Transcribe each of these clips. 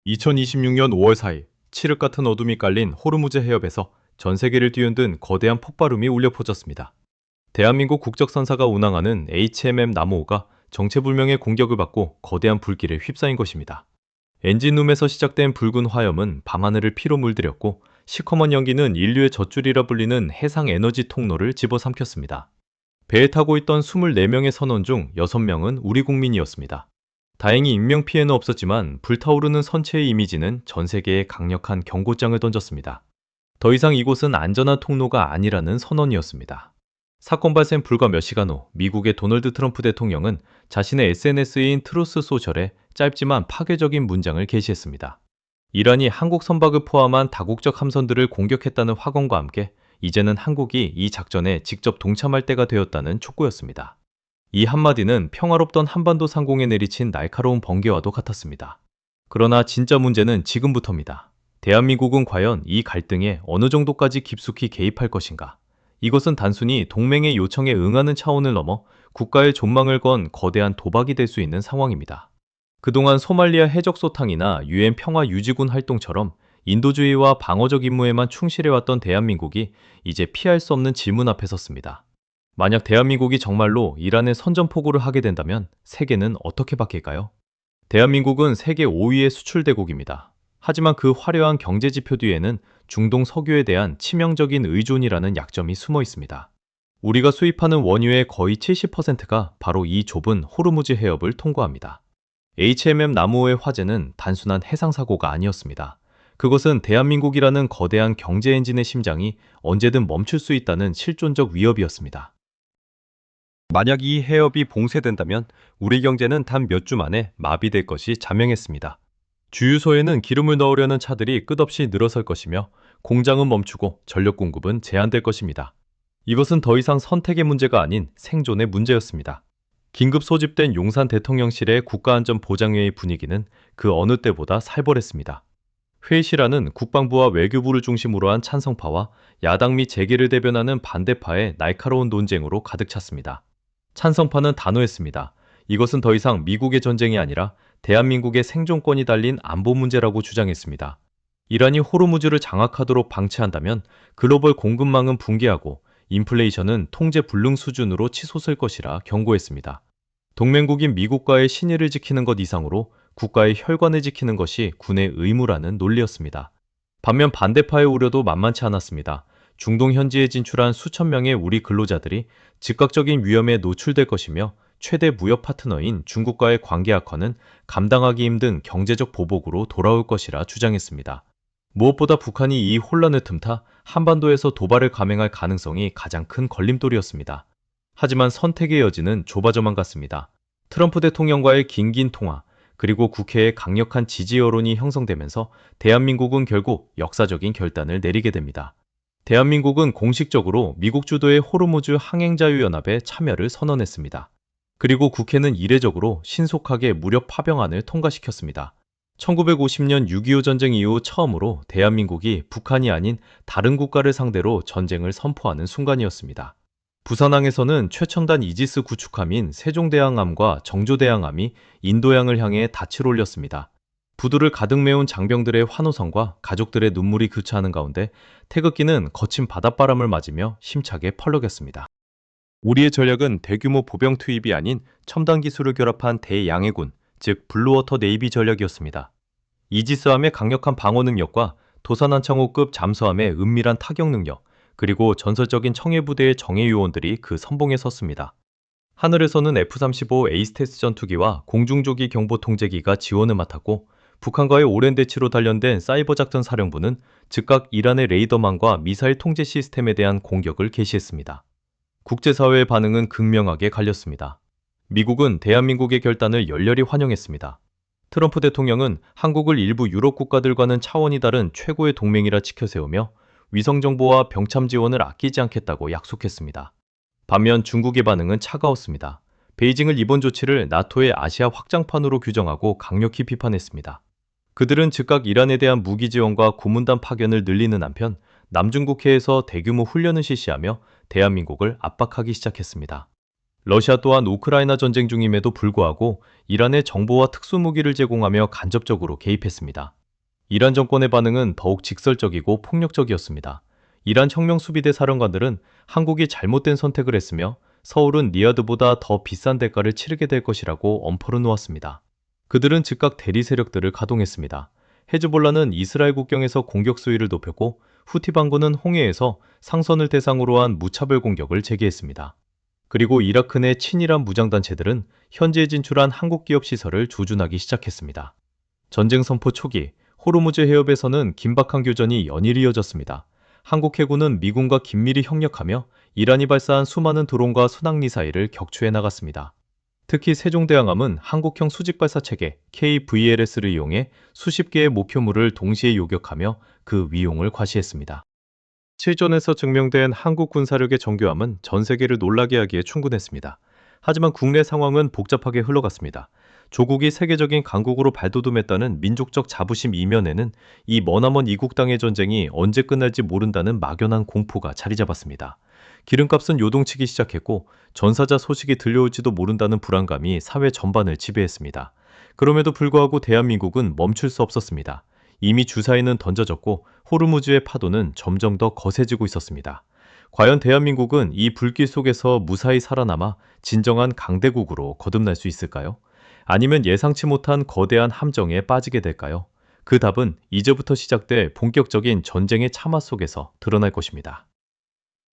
2026년 5월 4일 칠흑 같은 어둠이 깔린 호르무즈 해협에서 전 세계를 뒤흔든 거대한 폭발음이 울려 퍼졌습니다. 대한민국 국적선사가 운항하는 HMM 남호호가 정체불명의 공격을 받고 거대한 불길에 휩싸인 것입니다. 엔진룸에서 시작된 붉은 화염은 밤하늘을 피로 물들였고 시커먼 연기는 인류의 젖줄이라 불리는 해상 에너지 통로를 집어삼켰습니다. 배에 타고 있던 24명의 선원 중 6명은 우리 국민이었습니다. 다행히 인명피해는 없었지만 불타오르는 선체의 이미지는 전 세계에 강력한 경고장을 던졌습니다. 더 이상 이곳은 안전한 통로가 아니라는 선언이었습니다. 사건 발생 불과 몇 시간 후 미국의 도널드 트럼프 대통령은 자신의 SNS인 트루스 소셜에 짧지만 파괴적인 문장을 게시했습니다. 이란이 한국 선박을 포함한 다국적 함선들을 공격했다는 확언과 함께 이제는 한국이 이 작전에 직접 동참할 때가 되었다는 촉구였습니다. 이 한마디는 평화롭던 한반도 상공에 내리친 날카로운 번개와도 같았습니다. 그러나 진짜 문제는 지금부터입니다. 대한민국은 과연 이 갈등에 어느 정도까지 깊숙이 개입할 것인가? 이것은 단순히 동맹의 요청에 응하는 차원을 넘어 국가의 존망을 건 거대한 도박이 될 수 있는 상황입니다. 그동안 소말리아 해적소탕이나 유엔 평화유지군 활동처럼 인도주의와 방어적 임무에만 충실해왔던 대한민국이 이제 피할 수 없는 질문 앞에 섰습니다. 만약 대한민국이 정말로 이란에 선전포고를 하게 된다면 세계는 어떻게 바뀔까요? 대한민국은 세계 5위의 수출 대국입니다. 하지만 그 화려한 경제 지표 뒤에는 중동 석유에 대한 치명적인 의존이라는 약점이 숨어 있습니다. 우리가 수입하는 원유의 거의 70%가 바로 이 좁은 호르무즈 해협을 통과합니다. HMM 남호의 화재는 단순한 해상사고가 아니었습니다. 그것은 대한민국이라는 거대한 경제 엔진의 심장이 언제든 멈출 수 있다는 실존적 위협이었습니다. 만약 이 해협이 봉쇄된다면 우리 경제는 단 몇 주 만에 마비될 것이 자명했습니다. 주유소에는 기름을 넣으려는 차들이 끝없이 늘어설 것이며 공장은 멈추고 전력 공급은 제한될 것입니다. 이것은 더 이상 선택의 문제가 아닌 생존의 문제였습니다. 긴급 소집된 용산 대통령실의 국가안전보장회의 분위기는 그 어느 때보다 살벌했습니다. 회의실 안은 국방부와 외교부를 중심으로 한 찬성파와 야당 및 재계를 대변하는 반대파의 날카로운 논쟁으로 가득 찼습니다. 찬성파는 단호했습니다. 이것은 더 이상 미국의 전쟁이 아니라 대한민국의 생존권이 달린 안보 문제라고 주장했습니다. 이란이 호르무즈를 장악하도록 방치한다면 글로벌 공급망은 붕괴하고 인플레이션은 통제 불능 수준으로 치솟을 것이라 경고했습니다. 동맹국인 미국과의 신의를 지키는 것 이상으로 국가의 혈관을 지키는 것이 군의 의무라는 논리였습니다. 반면 반대파의 우려도 만만치 않았습니다. 중동 현지에 진출한 수천 명의 우리 근로자들이 즉각적인 위험에 노출될 것이며 최대 무역 파트너인 중국과의 관계 악화는 감당하기 힘든 경제적 보복으로 돌아올 것이라 주장했습니다. 무엇보다 북한이 이 혼란을 틈타 한반도에서 도발을 감행할 가능성이 가장 큰 걸림돌이었습니다. 하지만 선택의 여지는 좁아져만 갔습니다. 트럼프 대통령과의 긴긴 통화, 그리고 국회의 강력한 지지 여론이 형성되면서 대한민국은 결국 역사적인 결단을 내리게 됩니다. 대한민국은 공식적으로 미국 주도의 호르무즈 항행자유연합에 참여를 선언했습니다. 그리고 국회는 이례적으로 신속하게 무력 파병안을 통과시켰습니다. 1950년 6.25 전쟁 이후 처음으로 대한민국이 북한이 아닌 다른 국가를 상대로 전쟁을 선포하는 순간이었습니다. 부산항에서는 최첨단 이지스 구축함인 세종대왕함과 정조대왕함이 인도양을 향해 닻을 올렸습니다. 부두를 가득 메운 장병들의 환호성과 가족들의 눈물이 교차하는 가운데 태극기는 거친 바닷바람을 맞으며 힘차게 펄럭였습니다. 우리의 전략은 대규모 보병 투입이 아닌 첨단 기술을 결합한 대양해군, 즉 블루워터 네이비 전략이었습니다. 이지스함의 강력한 방어 능력과 도산한창호급 잠수함의 은밀한 타격 능력, 그리고 전설적인 청해부대의 정예 요원들이 그 선봉에 섰습니다. 하늘에서는 F-35 에이스테스 전투기와 공중조기 경보 통제기가 지원을 맡았고 북한과의 오랜 대치로 단련된 사이버 작전 사령부는 즉각 이란의 레이더망과 미사일 통제 시스템에 대한 공격을 개시했습니다. 국제사회의 반응은 극명하게 갈렸습니다. 미국은 대한민국의 결단을 열렬히 환영했습니다. 트럼프 대통령은 한국을 일부 유럽 국가들과는 차원이 다른 최고의 동맹이라 치켜세우며 위성정보와 병참 지원을 아끼지 않겠다고 약속했습니다. 반면 중국의 반응은 차가웠습니다. 베이징을 이번 조치를 나토의 아시아 확장판으로 규정하고 강력히 비판했습니다. 그들은 즉각 이란에 대한 무기 지원과 고문단 파견을 늘리는 한편 남중국해에서 대규모 훈련을 실시하며 대한민국을 압박하기 시작했습니다. 러시아 또한 우크라이나 전쟁 중임에도 불구하고 이란에 정보와 특수무기를 제공하며 간접적으로 개입했습니다. 이란 정권의 반응은 더욱 직설적이고 폭력적이었습니다. 이란 혁명수비대 사령관들은 한국이 잘못된 선택을 했으며 서울은 리야드보다 더 비싼 대가를 치르게 될 것이라고 엄포를 놓았습니다. 그들은 즉각 대리 세력들을 가동했습니다. 헤즈볼라는 이스라엘 국경에서 공격 수위를 높였고 후티 반군은 홍해에서 상선을 대상으로 한 무차별 공격을 재개했습니다. 그리고 이라크 내 친이란 무장단체들은 현지에 진출한 한국 기업 시설을 조준하기 시작했습니다. 전쟁 선포 초기 호르무즈 해협에서는 긴박한 교전이 연일 이어졌습니다. 한국 해군은 미군과 긴밀히 협력하며 이란이 발사한 수많은 드론과 순항 미사일을 격추해 나갔습니다. 특히 세종대왕함은 한국형 수직발사체계 KVLS를 이용해 수십 개의 목표물을 동시에 요격하며 그 위용을 과시했습니다. 실전에서 증명된 한국 군사력의 정교함은 전 세계를 놀라게 하기에 충분했습니다. 하지만 국내 상황은 복잡하게 흘러갔습니다. 조국이 세계적인 강국으로 발돋움했다는 민족적 자부심 이면에는 이 머나먼 이국 땅의 전쟁이 언제 끝날지 모른다는 막연한 공포가 자리 잡았습니다. 기름값은 요동치기 시작했고 전사자 소식이 들려올지도 모른다는 불안감이 사회 전반을 지배했습니다. 그럼에도 불구하고 대한민국은 멈출 수 없었습니다. 이미 주사위는 던져졌고 호르무즈의 파도는 점점 더 거세지고 있었습니다. 과연 대한민국은 이 불길 속에서 무사히 살아남아 진정한 강대국으로 거듭날 수 있을까요? 아니면 예상치 못한 거대한 함정에 빠지게 될까요? 그 답은 이제부터 시작될 본격적인 전쟁의 참화 속에서 드러날 것입니다.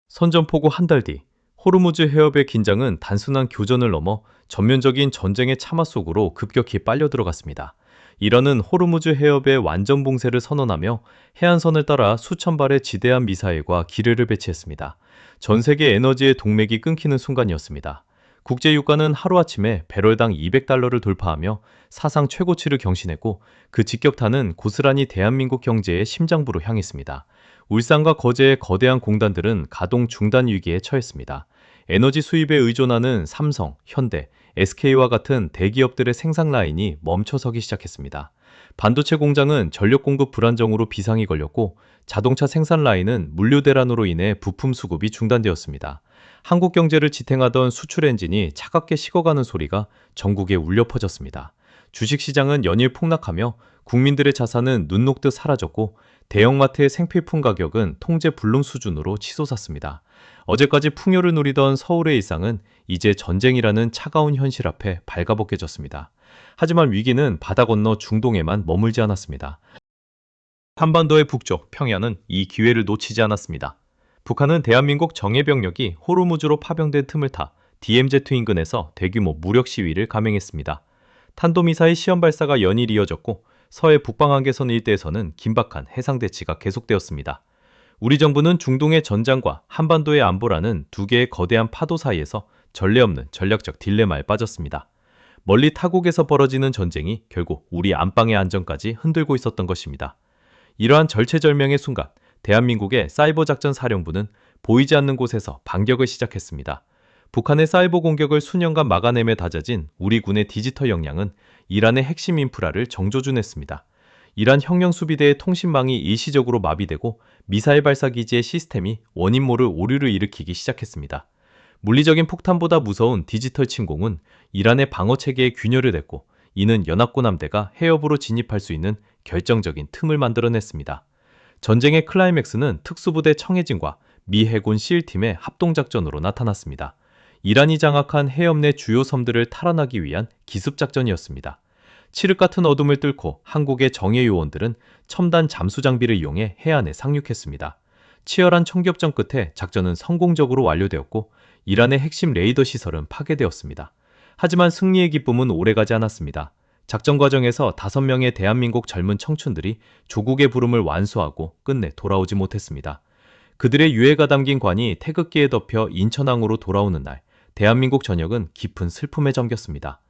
선전포고 한 달 뒤, 호르무즈 해협의 긴장은 단순한 교전을 넘어 전면적인 전쟁의 참화 속으로 급격히 빨려 들어갔습니다. 이란은 호르무즈 해협의 완전 봉쇄를 선언하며 해안선을 따라 수천 발의 지대한 미사일과 기뢰를 배치했습니다. 전 세계 에너지의 동맥이 끊기는 순간이었습니다. 국제 유가는 하루아침에 배럴당 200달러를 돌파하며 사상 최고치를 경신했고 그 직격탄은 고스란히 대한민국 경제의 심장부로 향했습니다. 울산과 거제의 거대한 공단들은 가동 중단 위기에 처했습니다. 에너지 수입에 의존하는 삼성, 현대, SK와 같은 대기업들의 생산 라인이 멈춰서기 시작했습니다. 반도체 공장은 전력 공급 불안정으로 비상이 걸렸고 자동차 생산 라인은 물류 대란으로 인해 부품 수급이 중단되었습니다. 한국 경제를 지탱하던 수출 엔진이 차갑게 식어가는 소리가 전국에 울려 퍼졌습니다. 주식시장은 연일 폭락하며 국민들의 자산은 눈 녹듯 사라졌고 대형마트의 생필품 가격은 통제 불능 수준으로 치솟았습니다. 어제까지 풍요를 누리던 서울의 일상은 이제 전쟁이라는 차가운 현실 앞에 발가벗겨졌습니다. 하지만 위기는 바다 건너 중동에만 머물지 않았습니다. 한반도의 북쪽 평야는 이 기회를 놓치지 않았습니다. 북한은 대한민국 정예병력이 호르무즈로 파병된 틈을 타 DMZ 인근에서 대규모 무력 시위를 감행했습니다. 탄도미사일 시험 발사가 연일 이어졌고 서해 북방한계선 일대에서는 긴박한 해상 대치가 계속되었습니다. 우리 정부는 중동의 전장과 한반도의 안보라는 두 개의 거대한 파도 사이에서 전례 없는 전략적 딜레마에 빠졌습니다. 멀리 타국에서 벌어지는 전쟁이 결국 우리 안방의 안전까지 흔들고 있었던 것입니다. 이러한 절체절명의 순간, 대한민국의 사이버작전사령부는 보이지 않는 곳에서 반격을 시작했습니다. 북한의 사이버 공격을 수년간 막아내며 다져진 우리 군의 디지털 역량은 이란의 핵심 인프라를 정조준했습니다. 이란 혁명수비대의 통신망이 일시적으로 마비되고 미사일 발사 기지의 시스템이 원인 모를 오류를 일으키기 시작했습니다. 물리적인 폭탄보다 무서운 디지털 침공은 이란의 방어체계에 균열을 냈고 이는 연합군 함대가 해협으로 진입할 수 있는 결정적인 틈을 만들어냈습니다. 전쟁의 클라이맥스는 특수부대 청해진과 미 해군 SEAL팀의 합동작전으로 나타났습니다. 이란이 장악한 해협 내 주요 섬들을 탈환하기 위한 기습작전이었습니다. 칠흑 같은 어둠을 뚫고 한국의 정예 요원들은 첨단 잠수 장비를 이용해 해안에 상륙했습니다. 치열한 총격전 끝에 작전은 성공적으로 완료되었고 이란의 핵심 레이더 시설은 파괴되었습니다. 하지만 승리의 기쁨은 오래가지 않았습니다. 작전 과정에서 5명의 대한민국 젊은 청춘들이 조국의 부름을 완수하고 끝내 돌아오지 못했습니다. 그들의 유해가 담긴 관이 태극기에 덮여 인천항으로 돌아오는 날, 대한민국 전역은 깊은 슬픔에 잠겼습니다.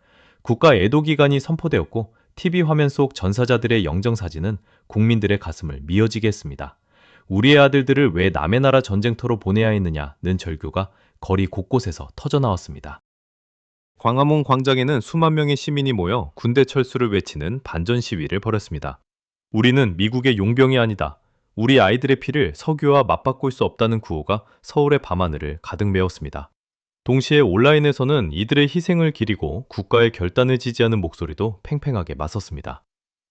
국가 애도기간이 선포되었고 TV 화면 속 전사자들의 영정사진은 국민들의 가슴을 미어지게 했습니다. 우리의 아들들을 왜 남의 나라 전쟁터로 보내야 했느냐는 절규가 거리 곳곳에서 터져나왔습니다. 광화문 광장에는 수만 명의 시민이 모여 군대 철수를 외치는 반전 시위를 벌였습니다. 우리는 미국의 용병이 아니다. 우리 아이들의 피를 석유와 맞바꿀 수 없다는 구호가 서울의 밤하늘을 가득 메웠습니다. 동시에 온라인에서는 이들의 희생을 기리고 국가의 결단을 지지하는 목소리도 팽팽하게 맞섰습니다.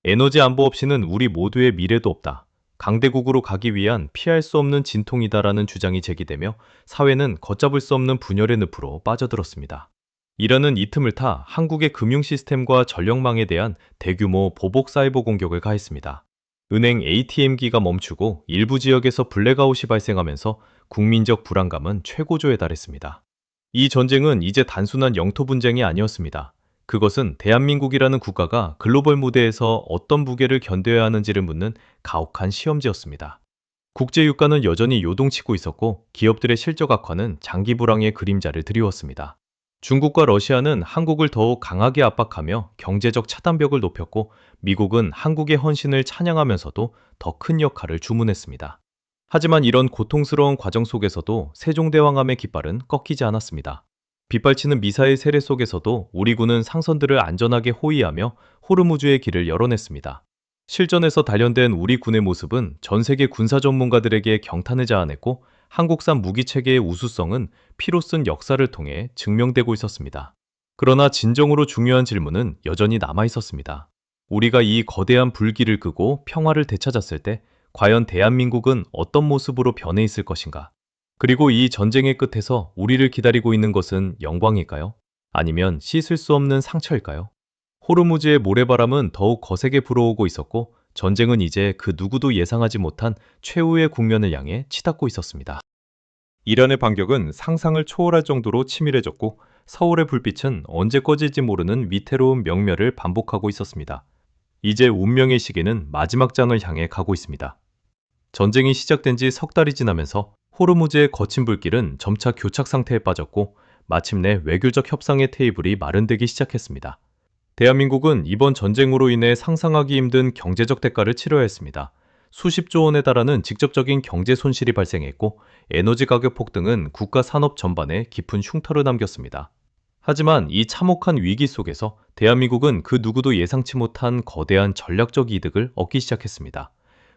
에너지 안보 없이는 우리 모두의 미래도 없다. 강대국으로 가기 위한 피할 수 없는 진통이다라는 주장이 제기되며 사회는 걷잡을 수 없는 분열의 늪으로 빠져들었습니다. 이라는 이 틈을 타 한국의 금융 시스템과 전력망에 대한 대규모 보복 사이버 공격을 가했습니다. 은행 ATM기가 멈추고 일부 지역에서 블랙아웃이 발생하면서 국민적 불안감은 최고조에 달했습니다. 이 전쟁은 이제 단순한 영토 분쟁이 아니었습니다. 그것은 대한민국이라는 국가가 글로벌 무대에서 어떤 무게를 견뎌야 하는지를 묻는 가혹한 시험지였습니다. 국제 유가는 여전히 요동치고 있었고 기업들의 실적 악화는 장기 불황의 그림자를 드리웠습니다. 중국과 러시아는 한국을 더욱 강하게 압박하며 경제적 차단벽을 높였고 미국은 한국의 헌신을 찬양하면서도 더 큰 역할을 주문했습니다. 하지만 이런 고통스러운 과정 속에서도 세종대왕함의 깃발은 꺾이지 않았습니다. 빗발치는 미사일 세례 속에서도 우리 군은 상선들을 안전하게 호위하며 호르무즈의 길을 열어냈습니다. 실전에서 단련된 우리 군의 모습은 전 세계 군사 전문가들에게 경탄을 자아냈고 한국산 무기 체계의 우수성은 피로 쓴 역사를 통해 증명되고 있었습니다. 그러나 진정으로 중요한 질문은 여전히 남아 있었습니다. 우리가 이 거대한 불길을 끄고 평화를 되찾았을 때 과연 대한민국은 어떤 모습으로 변해 있을 것인가? 그리고 이 전쟁의 끝에서 우리를 기다리고 있는 것은 영광일까요? 아니면 씻을 수 없는 상처일까요? 호르무즈의 모래바람은 더욱 거세게 불어오고 있었고 전쟁은 이제 그 누구도 예상하지 못한 최후의 국면을 향해 치닫고 있었습니다. 이란의 반격은 상상을 초월할 정도로 치밀해졌고 서울의 불빛은 언제 꺼질지 모르는 위태로운 명멸을 반복하고 있었습니다. 이제 운명의 시계는 마지막 장을 향해 가고 있습니다. 전쟁이 시작된 지 석 달이 지나면서 호르무즈의 거친 불길은 점차 교착 상태에 빠졌고 마침내 외교적 협상의 테이블이 마련되기 시작했습니다. 대한민국은 이번 전쟁으로 인해 상상하기 힘든 경제적 대가를 치러야 했습니다. 수십조 원에 달하는 직접적인 경제 손실이 발생했고 에너지 가격 폭등은 국가 산업 전반에 깊은 흉터를 남겼습니다. 하지만 이 참혹한 위기 속에서 대한민국은 그 누구도 예상치 못한 거대한 전략적 이득을 얻기 시작했습니다.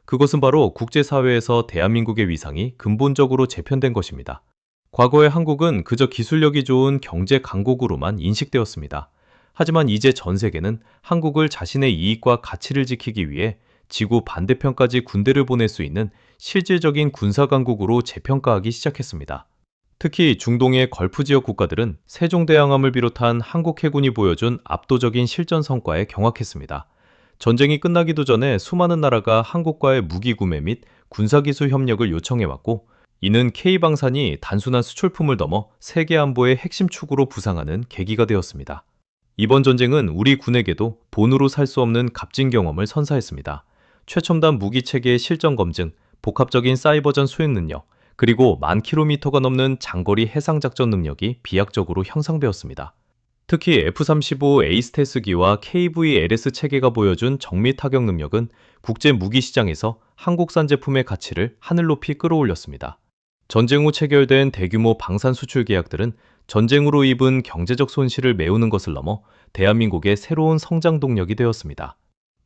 그것은 바로 국제사회에서 대한민국의 위상이 근본적으로 재편된 것입니다. 과거의 한국은 그저 기술력이 좋은 경제 강국으로만 인식되었습니다. 하지만 이제 전 세계는 한국을 자신의 이익과 가치를 지키기 위해 지구 반대편까지 군대를 보낼 수 있는 실질적인 군사강국으로 재평가하기 시작했습니다. 특히 중동의 걸프 지역 국가들은 세종대왕함을 비롯한 한국 해군이 보여준 압도적인 실전 성과에 경악했습니다. 전쟁이 끝나기도 전에 수많은 나라가 한국과의 무기 구매 및 군사기술 협력을 요청해왔고 이는 K방산이 단순한 수출품을 넘어 세계 안보의 핵심 축으로 부상하는 계기가 되었습니다. 이번 전쟁은 우리 군에게도 본으로 살 수 없는 값진 경험을 선사했습니다. 최첨단 무기 체계의 실전 검증, 복합적인 사이버전 수행 능력, 그리고 1000km가 넘는 장거리 해상 작전 능력이 비약적으로 형성되었습니다. 특히 F-35 에이스텔스기와 KV-LS 체계가 보여준 정밀 타격 능력은 국제 무기 시장에서 한국산 제품의 가치를 하늘 높이 끌어올렸습니다. 전쟁 후 체결된 대규모 방산 수출 계약들은 전쟁으로 입은 경제적 손실을 메우는 것을 넘어 대한민국의 새로운 성장 동력이 되었습니다.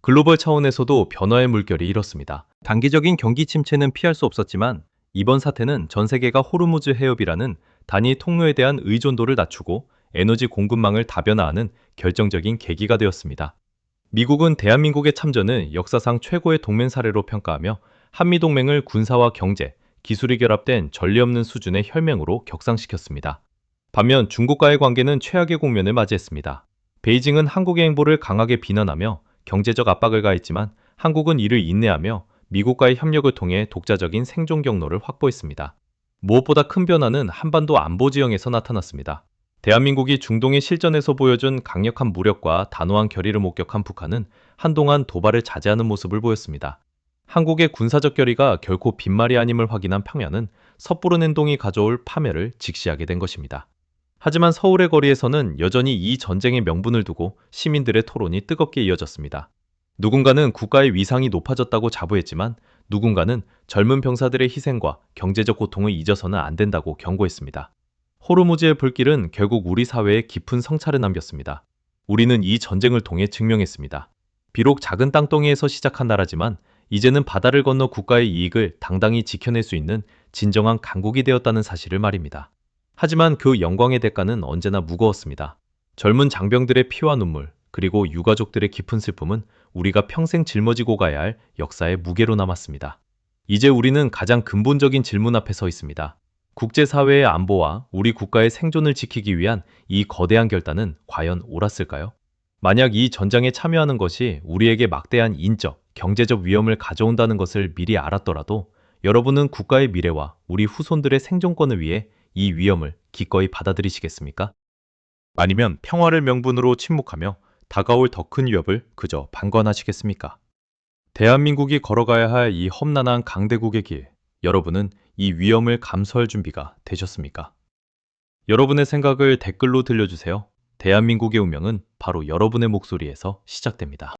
글로벌 차원에서도 변화의 물결이 일었습니다. 단기적인 경기 침체는 피할 수 없었지만 이번 사태는 전 세계가 호르무즈 해협이라는 단위 통로에 대한 의존도를 낮추고 에너지 공급망을 다변화하는 결정적인 계기가 되었습니다. 미국은 대한민국의 참전을 역사상 최고의 동맹 사례로 평가하며 한미동맹을 군사와 경제, 기술이 결합된 전례 없는 수준의 혈맹으로 격상시켰습니다. 반면 중국과의 관계는 최악의 국면을 맞이했습니다. 베이징은 한국의 행보를 강하게 비난하며 경제적 압박을 가했지만 한국은 이를 인내하며 미국과의 협력을 통해 독자적인 생존 경로를 확보했습니다. 무엇보다 큰 변화는 한반도 안보 지형에서 나타났습니다. 대한민국이 중동의 실전에서 보여준 강력한 무력과 단호한 결의를 목격한 북한은 한동안 도발을 자제하는 모습을 보였습니다. 한국의 군사적 결의가 결코 빈말이 아님을 확인한 평양은 섣부른 행동이 가져올 파멸을 직시하게 된 것입니다. 하지만 서울의 거리에서는 여전히 이 전쟁의 명분을 두고 시민들의 토론이 뜨겁게 이어졌습니다. 누군가는 국가의 위상이 높아졌다고 자부했지만 누군가는 젊은 병사들의 희생과 경제적 고통을 잊어서는 안 된다고 경고했습니다. 호르무즈의 불길은 결국 우리 사회에 깊은 성찰을 남겼습니다. 우리는 이 전쟁을 통해 증명했습니다. 비록 작은 땅덩이에서 시작한 나라지만 이제는 바다를 건너 국가의 이익을 당당히 지켜낼 수 있는 진정한 강국이 되었다는 사실을 말입니다. 하지만 그 영광의 대가는 언제나 무거웠습니다. 젊은 장병들의 피와 눈물, 그리고 유가족들의 깊은 슬픔은 우리가 평생 짊어지고 가야 할 역사의 무게로 남았습니다. 이제 우리는 가장 근본적인 질문 앞에 서 있습니다. 국제사회의 안보와 우리 국가의 생존을 지키기 위한 이 거대한 결단은 과연 옳았을까요? 만약 이 전장에 참여하는 것이 우리에게 막대한 인적, 경제적 위험을 가져온다는 것을 미리 알았더라도 여러분은 국가의 미래와 우리 후손들의 생존권을 위해 이 위험을 기꺼이 받아들이시겠습니까? 아니면 평화를 명분으로 침묵하며 다가올 더 큰 위협을 그저 방관하시겠습니까? 대한민국이 걸어가야 할 이 험난한 강대국의 길, 여러분은 이 위험을 감수할 준비가 되셨습니까? 여러분의 생각을 댓글로 들려주세요. 대한민국의 운명은 바로 여러분의 목소리에서 시작됩니다.